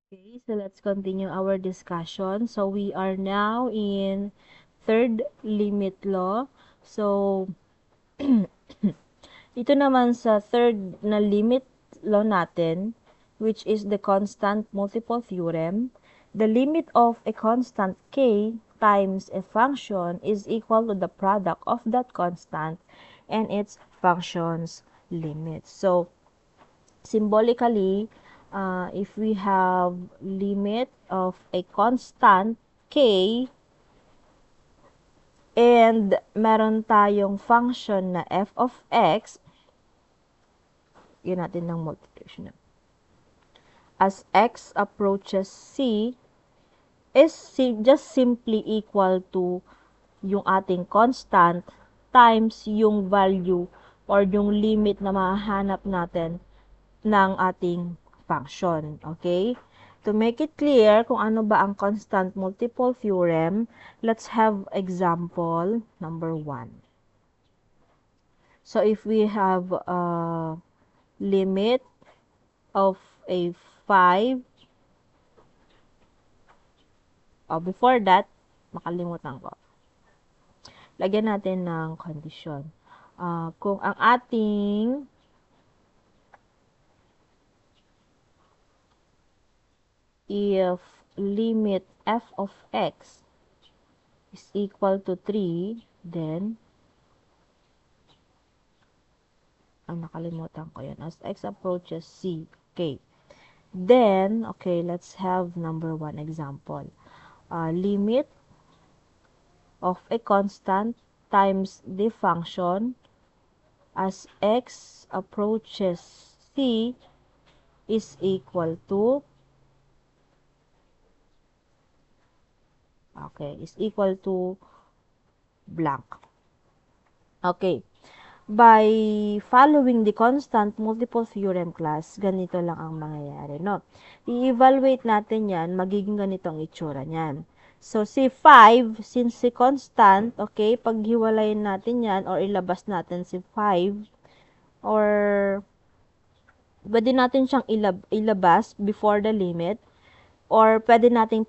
Okay, so let's continue our discussion. So we are now in third limit law. So ito naman sa third na limit law natin, which is the constant multiple theorem. The limit of a constant k times a function is equal to the product of that constant and its function's limit. So symbolically, if we have limit of a constant k and meron tayong function na f of x, yun natin ng multiplication. As x approaches c is just simply equal to yung ating constant times yung value or yung limit na mahahanap natin ng ating function. Okay? To make it clear kung ano ba ang constant multiple theorem, let's have example number 1. So if we have a limit of a 5, before that, makalimutan ko. Lagyan natin ng condition. Kung ang ating if limit f of x is equal to 3, then nakalimutan ko yun. As x approaches c, okay. Then, okay, let's have number 1 example. Limit of a constant times the function as x approaches c is equal to, okay, is equal to blank. Okay. By following the constant multiple theorem class, ganito lang ang mangyayari, no? I-evaluate natin yan, magiging ganito ang itsura niyan. So, si 5, since si constant, okay, paghiwalayin natin yan or ilabas natin si 5, or pwede natin siyang ilabas before the limit, or pwede nating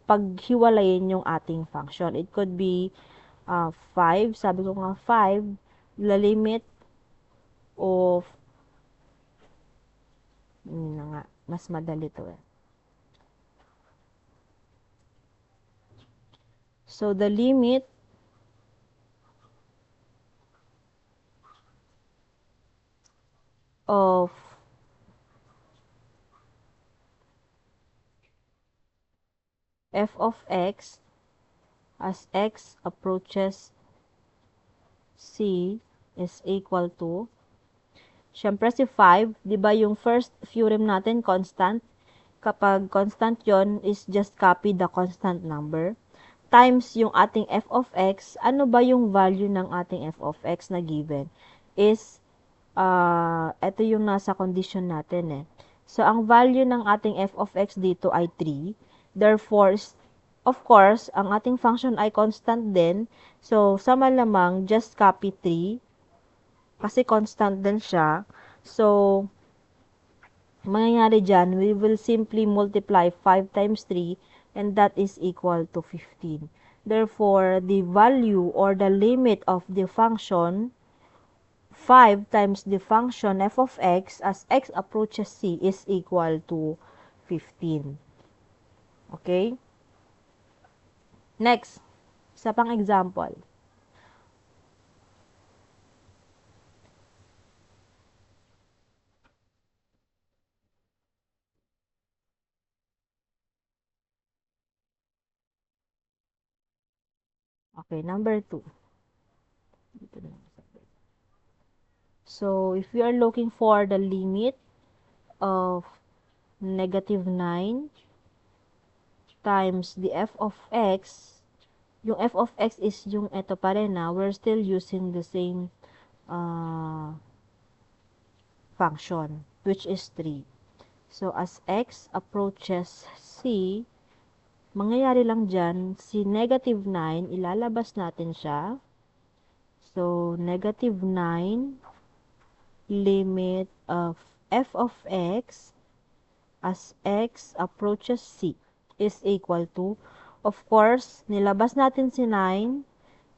paghiwalayin yung ating function. It could be 5, sabi ko nga 5, the limit of na nga, mas madali to eh. So, the limit of f of x as x approaches c is equal to, syempre si 5, di ba yung first theorem natin, constant. Kapag constant yon is just copy the constant number times yung ating f of x. Ano ba yung value ng ating f of x na given? Is, ito yung nasa condition natin eh. So, ang value ng ating f of x dito ay 3. Therefore, of course, ang ating function ay constant din. So, sa malamang, just copy 3. Kasi constant din siya. So, mangyayari dyan, we will simply multiply 5 times 3 and that is equal to 15. Therefore, the value or the limit of the function 5 times the function f of x as x approaches c is equal to 15. Okay? Next, isa pang example. Okay, number 2. So, if we are looking for the limit of negative 9 times the f of x, yung f of x is yung ito pa rin na, we're still using the same function, which is 3. So, as x approaches c, mangyayari lang dyan, si negative 9, ilalabas natin siya. So, negative 9 limit of f of x as x approaches c is equal to, of course, nilabas natin si 9,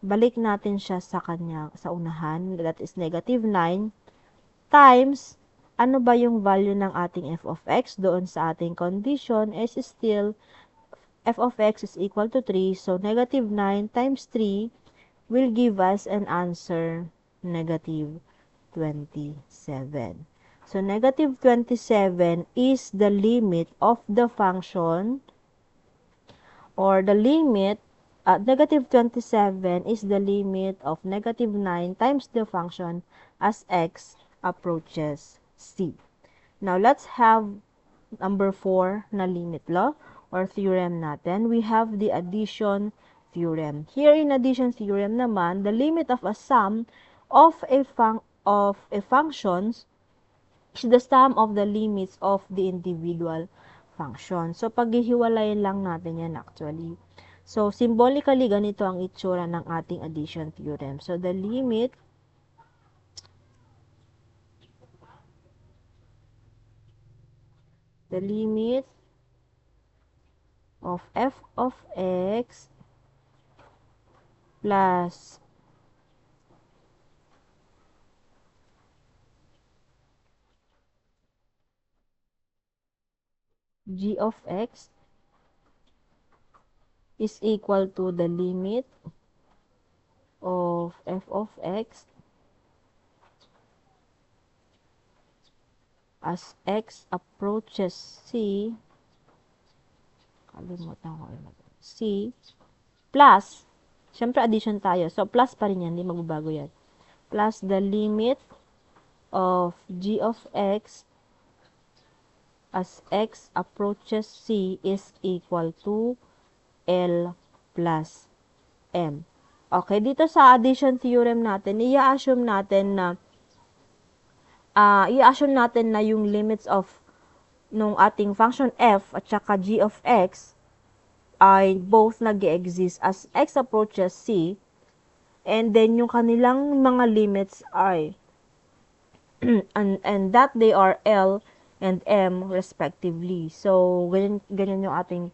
balik natin siya sa kanya, sa unahan, that is negative 9, times, ano ba yung value ng ating f of x doon sa ating condition is still f of x is equal to 3, so negative 9 times 3 will give us an answer, negative 27. So, negative 27 is the limit of the function, or the limit, negative 27 is the limit of negative 9 times the function as x approaches c. Now, let's have number 4 na limit law or theorem natin. We have the addition theorem. Here in addition theorem naman, the limit of a sum of a functions is the sum of the limits of the individual function. So, paghihiwalayin lang natin yan actually. So, symbolically, ganito ang itsura ng ating addition theorem. So, the limit of f of x plus g of x is equal to the limit of f of x as x approaches c, kalimutan ko c, plus, syempre addition tayo, so plus pa rin yan, hindi magbabago yan, plus the limit of g of x as x approaches c is equal to L plus M. Okay, dito sa addition theorem natin, i-assume natin na yung limits of nung ating function f at saka g of x ay both nag-exist as x approaches c, and then yung kanilang mga limits ay and that they are L and M respectively. So, ganyan yung ating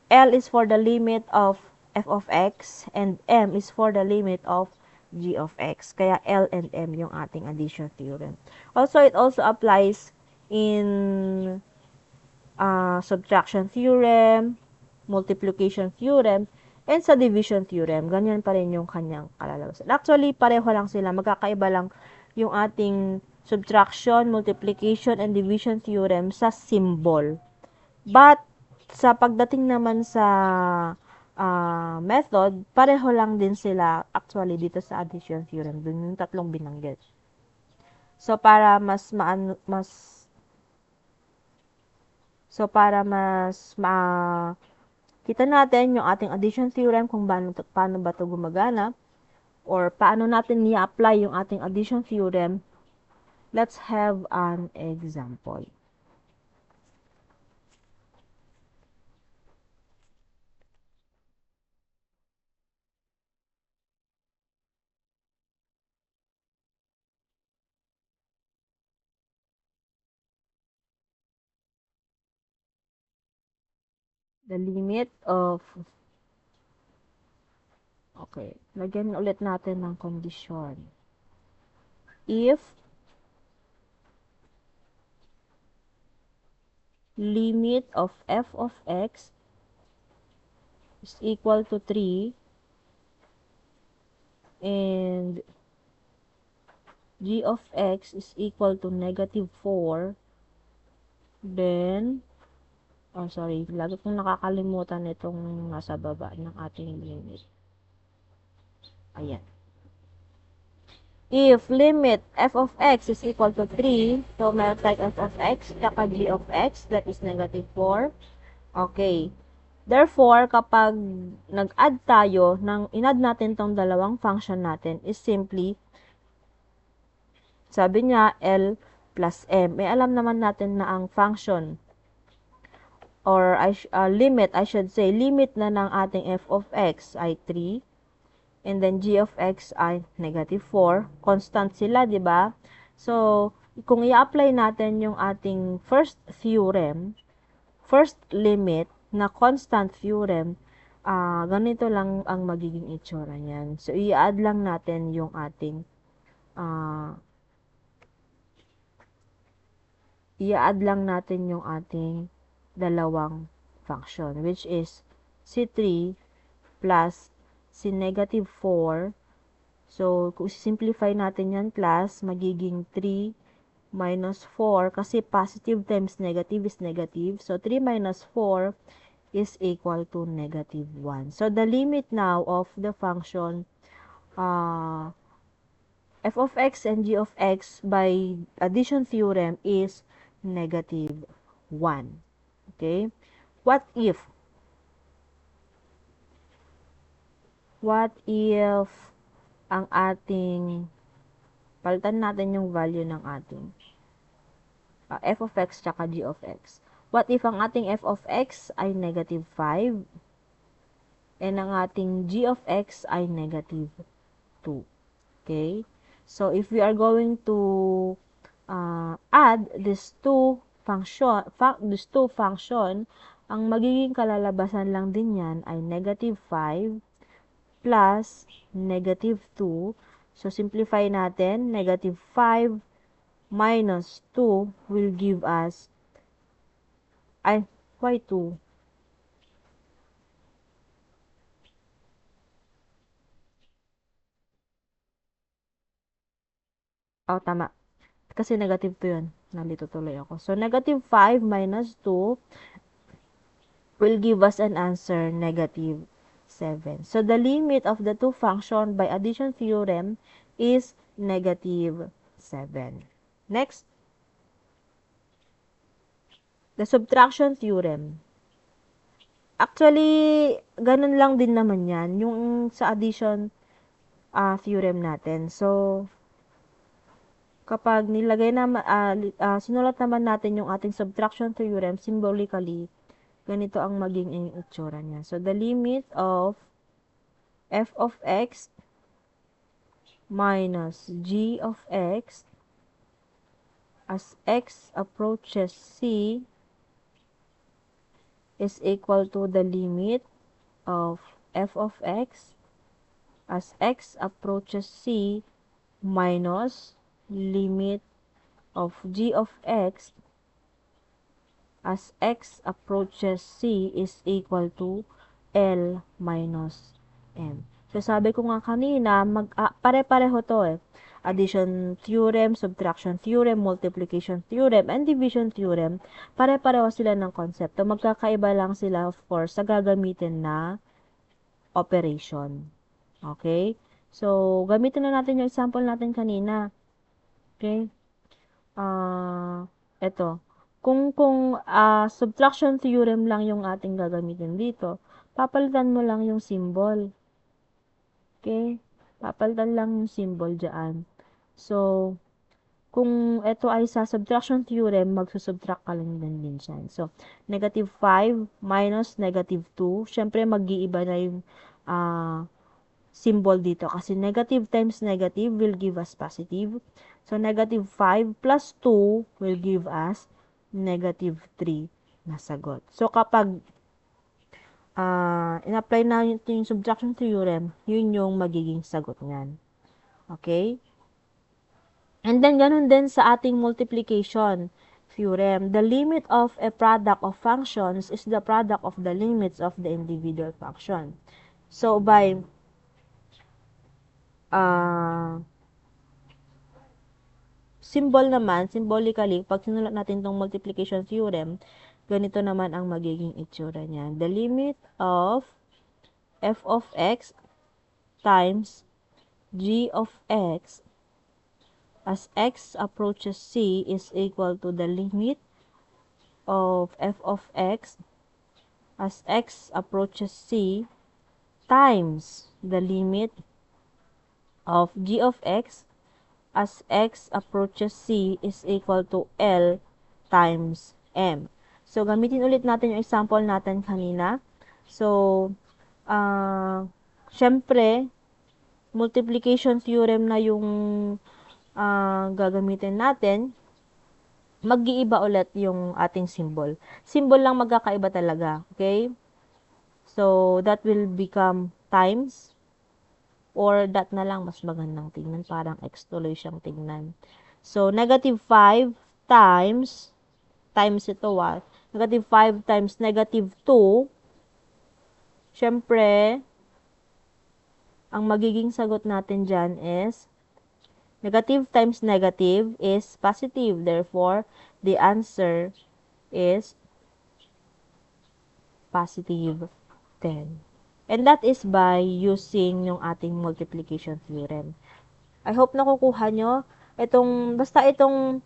L is for the limit of f of x and M is for the limit of g of x. Kaya L and M yung ating addition theorem. Also, it also applies in subtraction theorem, multiplication theorem, and sa division theorem. Ganyan pa rin yung kanyang kalalabasan. Actually, pareho lang sila. Magkakaiba lang yung ating subtraction, multiplication, and division theorem sa symbol. But, sa pagdating naman sa method, pareho lang din sila actually dito sa addition theorem. Dun yung tatlong binanggit. So, para mas kita natin yung ating addition theorem kung paano ba ito gumagana or paano natin i-apply yung ating addition theorem, let's have an example. The limit of, okay, lagyan ulit natin ng condition. If limit of f of x is equal to 3 and g of x is equal to negative 4, then, lagi kong nakakalimutan itong nasa baba ng ating limit. Ayan. If limit f of x is equal to 3, so meron tayong f of x, tsaka g of x, that is negative 4. Okay. Therefore, kapag nag-add tayo, in-add natin tong dalawang function natin, is simply, sabi niya, L plus M. Alam naman natin na ang function, or limit, I should say, limit na ng ating f of x ay 3, and then g of x ay negative 4. Constant sila, di ba? So, kung i-apply natin yung ating first theorem, first limit na constant theorem, ganito lang ang magiging itsura niyan. So, i-add lang natin yung ating i-add lang natin yung ating dalawang function, which is C3 plus C negative 4. So, kung simplify natin yan, class, magiging 3 minus 4, kasi positive times negative is negative. So, 3 minus 4 is equal to negative 1. So, the limit now of the function f of x and g of x by addition theorem is negative 1. Okay? What if ang ating, palitan natin yung value ng ating f of x tsaka g of x. What if ang ating f of x ay negative 5 and ang ating g of x ay negative 2? Okay? So, if we are going to add these two function, ang magiging kalalabasan lang din yan ay negative 5 plus negative 2. So, simplify natin. Negative 5 minus 2 will give us, why 2? Oh, tama. Kasi negative 2 yun. Nalito tuloy ako. So, negative 5 minus 2 will give us an answer, negative 7. So, the limit of the two function by addition theorem is negative 7. Next, the subtraction theorem. Actually, ganun lang din naman yan, yung sa addition theorem natin. So, kapag nilagay na, sinulat naman natin yung ating subtraction theorem symbolically, ganito ang maging itsura niya. So, the limit of f of x minus g of x as x approaches c is equal to the limit of f of x as x approaches c minus limit of g of x as x approaches c is equal to L minus M. So, sabi ko nga kanina, pare-pareho to eh. Addition theorem, subtraction theorem, multiplication theorem, and division theorem, pare-pareho sila ng konsepto. Magkakaiba lang sila, of course, sa gagamitin na operation. Okay? So, gamitin na natin yung example natin kanina. Okay? Ito. Kung subtraction theorem lang yung ating gagamitin dito, papalitan mo lang yung symbol. Okay? Papalitan lang yung symbol dyan. So, kung ito ay sa subtraction theorem, magsusubtract ka lang din siya. So, negative 5 minus negative 2. Siyempre, mag-iiba na yung symbol dito. Kasi negative times negative will give us positive. So, negative 5 plus 2 will give us negative 3 na sagot. So, kapag in-apply na yung subtraction theorem, yun yung magiging sagot niyan. Okay? And then, ganun din sa ating multiplication theorem. The limit of a product of functions is the product of the limits of the individual function. So, by symbol naman, symbolically, pag sinulat natin itong multiplication theorem, ganito naman ang magiging itsura niya. The limit of f of x times g of x as x approaches c is equal to the limit of f of x as x approaches c times the limit of g of x as x approaches c is equal to L times M. So, gamitin ulit natin yung example natin kanina. So, syempre, multiplication theorem na yung gagamitin natin. mag-iiba ulit yung ating symbol. Symbol lang magkakaiba talaga. Okay? So, that will become times or that na lang mas magandang tingnan. Parang x tuloy siyang tingnan. So, negative 5 times ito what? Negative 5 times negative 2. Syempre, ang magiging sagot natin dyan is negative times negative is positive. Therefore, the answer is positive 10. And that is by using yung ating multiplication theorem. I hope nakukuha nyo. Basta itong,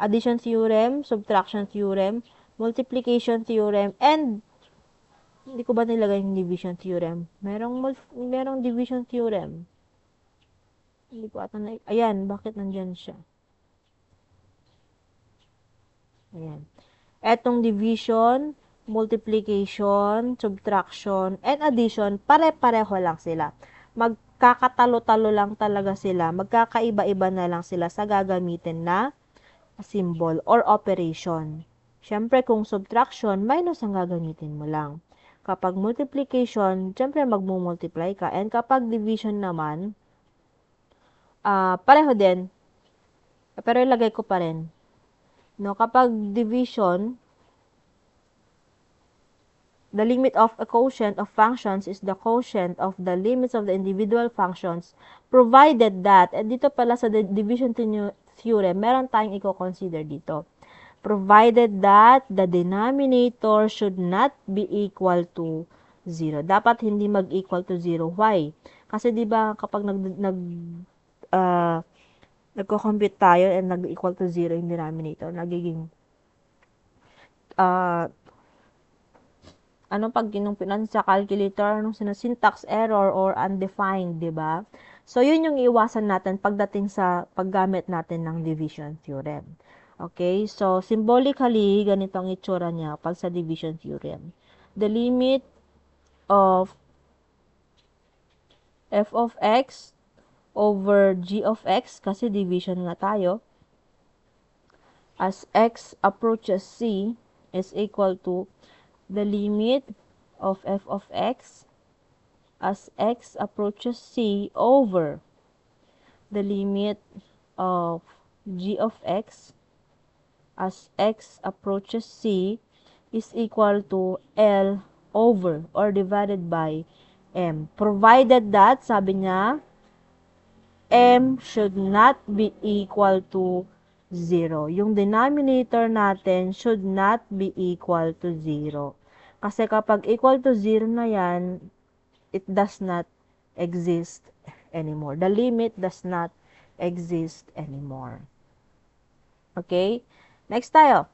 addition theorem, subtraction theorem, multiplication theorem, and hindi ko ba nilagay yung division theorem? Merong division theorem. Hindi ko ata na, ayan, bakit nandyan siya? Ayan. Etong division, multiplication, subtraction, and addition, pare-pareho lang sila. Magkakatalo-talo lang talaga sila. Magkakaiba-iba na lang sila sa gagamitin na symbol or operation. Siyempre, kung subtraction, minus ang gagamitin mo lang. Kapag multiplication, siyempre magmumultiply ka. And kapag division naman, pareho din. Pero ilagay ko pa rin. No, kapag division, the limit of a quotient of functions is the quotient of the limits of the individual functions provided that, and dito pala sa division theorem, meron tayong i-consider dito. Provided that the denominator should not be equal to 0. Dapat hindi mag-equal to 0. Why? Kasi di ba kapag nagko-compute tayo and nag-equal to 0 yung denominator, nagiging pag ginumpit sa calculator, syntax error or undefined, di ba? So, yun yung iwasan natin pagdating sa paggamit natin ng division theorem. Okay? So, symbolically, ganito ang itsura niya pag sa division theorem. The limit of f of x over g of x, kasi division nga tayo, as x approaches c is equal to the limit of f of x as x approaches c over the limit of g of x as x approaches c is equal to L over or divided by M. Provided that, sabi niya, M should not be equal to 0. Yung denominator natin should not be equal to 0. Kasi kapag equal to 0 na yan, it does not exist anymore. The limit does not exist anymore. Okay? Next tayo.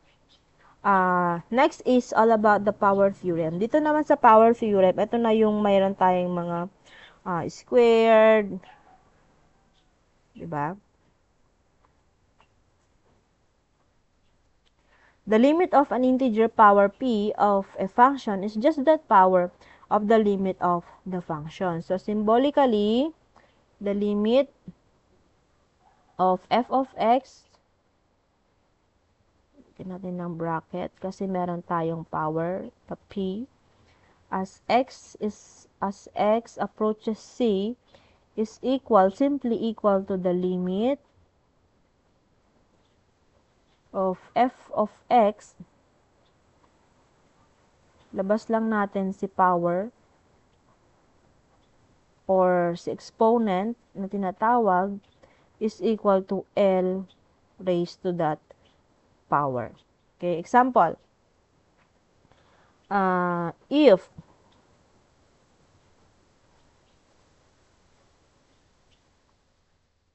Next is all about the power theorem. Dito naman sa power theorem, ito na yung mayroon tayong mga squared, diba? The limit of an integer power p of a function is just that power of the limit of the function. So, symbolically, the limit of f of x, lagyan natin ng bracket kasi meron tayong power, the p, as x approaches c is simply equal to the limit of f of x, labas lang natin si power or si exponent na tinatawag is equal to L raised to that power. Okay, example. If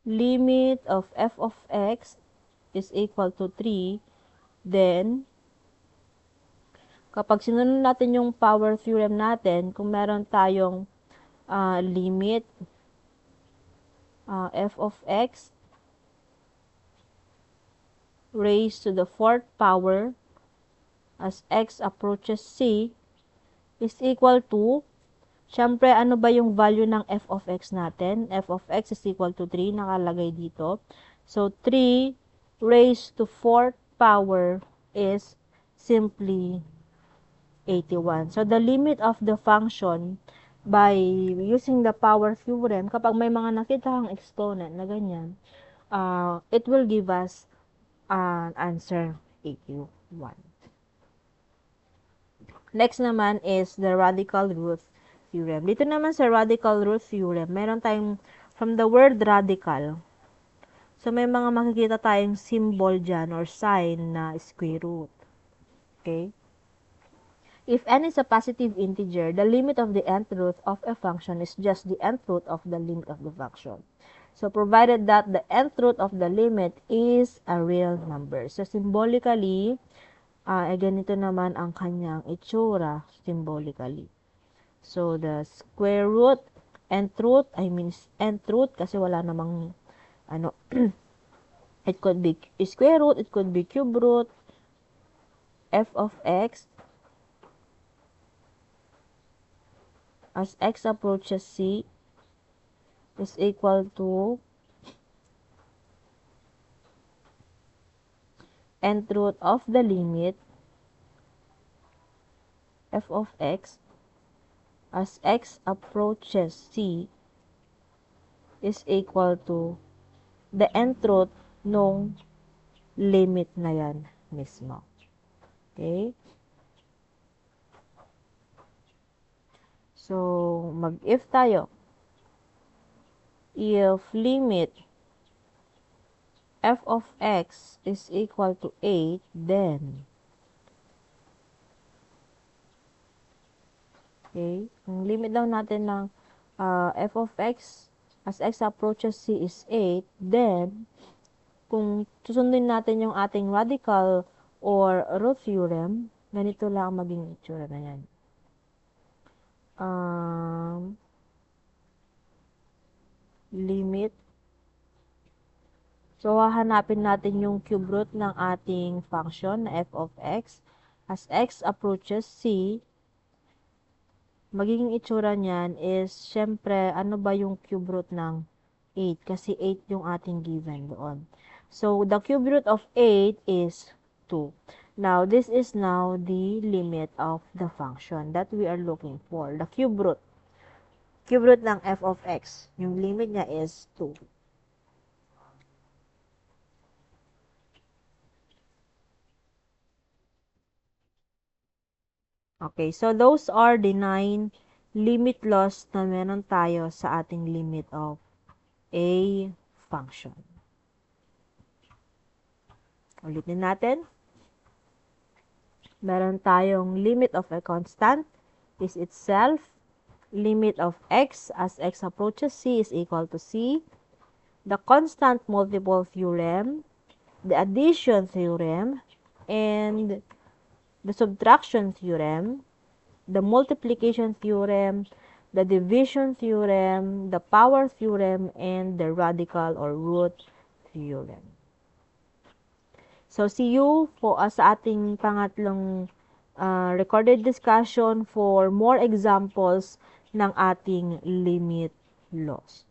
limit of f of x is equal to 3, then kapag sinunod natin yung power theorem natin, kung meron tayong limit f of x raised to the 4th power as x approaches c is equal to, Siyempre, ano ba yung value ng f of x natin? F of x is equal to 3, nakalagay dito. So, 3 raised to 4th power is simply 81. So, the limit of the function by using the power theorem, kapag may mga nakita kang exponent na ganyan, it will give us an answer 81. Next naman is the radical root theorem. Dito naman sa radical root theorem, meron tayong from the word radical. So, may mga makikita tayong symbol dyan or sign na square root. Okay? If n is a positive integer, the limit of the nth root of a function is just the nth root of the limit of the function. So, provided that the nth root of the limit is a real number. So, symbolically, ganito naman ang kanyang itsura symbolically. So, the square root, nth root, nth root kasi wala namang, it could be square root, it could be cube root, f of x, as x approaches c, is equal to nth root of the limit, f of x, as x approaches c, is equal to the nth root nung limit na yan mismo. Okay? So, mag-if tayo. If limit f of x is equal to 8, then, okay, ang limit daw natin ng f of x as x approaches c is 8, then, kung susundin natin yung ating radical or root theorem, ganito lang maging itsura na yan. Limit. So, hahanapin natin yung cube root ng ating function na f of x. As x approaches c, magiging itsura niyan is, syempre, ano ba yung cube root ng 8? Kasi 8 yung ating given doon. So, the cube root of 8 is 2. Now, this is now the limit of the function that we are looking for. The cube root. Cube root ng f of x. Yung limit niya is 2. Okay, so those are the 9 limit laws na meron tayo sa ating limit of a function. Ulitin natin. Meron tayong limit of a constant is itself. Limit of x as x approaches c is equal to c. The constant multiple theorem, the addition theorem, and the subtraction theorem, the multiplication theorem, the division theorem, the power theorem, and the radical or root theorem. So, see you sa ating pangatlong recorded discussion for more examples ng ating limit laws.